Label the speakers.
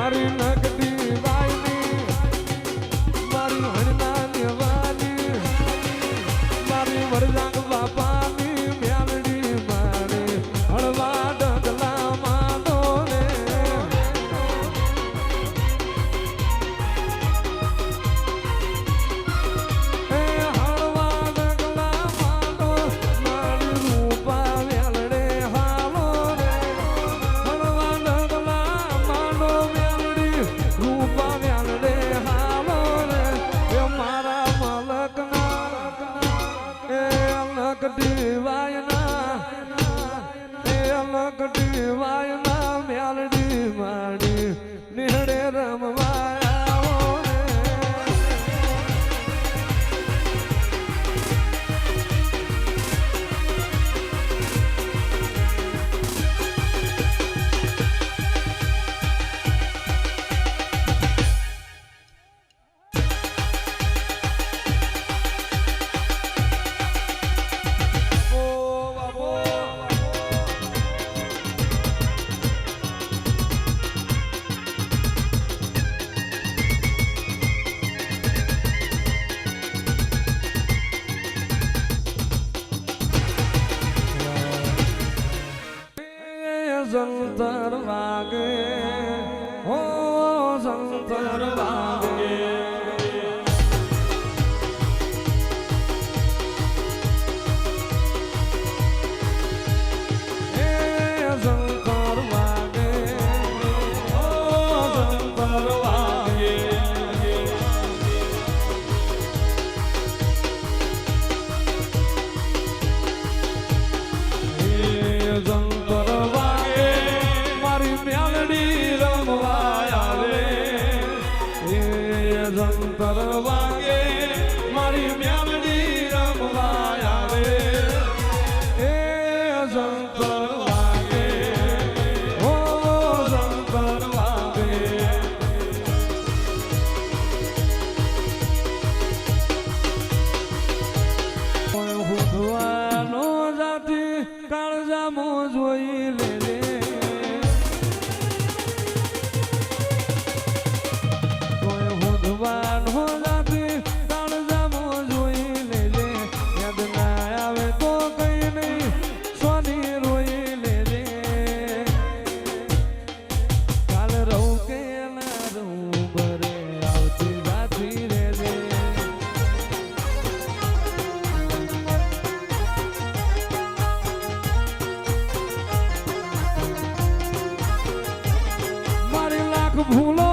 Speaker 1: મારી નગડી વાયની મારી હણના નેવાની મારી વરજાંગ બાપાની મ્યાલડી મારી હળવા ડગલા માનો રે એ હળવા ડગલા માનો મારી રૂપા વ્યાલડે હાલો રે હળવા ડગલા માનો વ્યાલડી રૂપા વ્યાલડે હાલો રે એ મારા મલકના એ અલગ દીવાયના એ અલગ દીવાયના મ્યાલડી માડી નિહળે રમવા આવો રે સંતર વાગે હો સંતર વાગે એ સંતર વાગે હો સંતર વાગે એ સંતર વાગે મારી મ્યાલડી રમવા આવે એ સંતર વાગે મારી મ્યાલડી રમવા આવે એ સંતર વાગે હો સંતર વાગે હુંધવાનો જાતી કાળજામો જોઈ લેજે હુંધવાનો જાતી કાળજામો જોઈ લેજે યાદ ના આવે તો કઈ નહીં સોની રોઈ લેજે કાલ રહું કે ના રહું બરે આવતી જાતી રહેજે મારી લાખ ભૂલો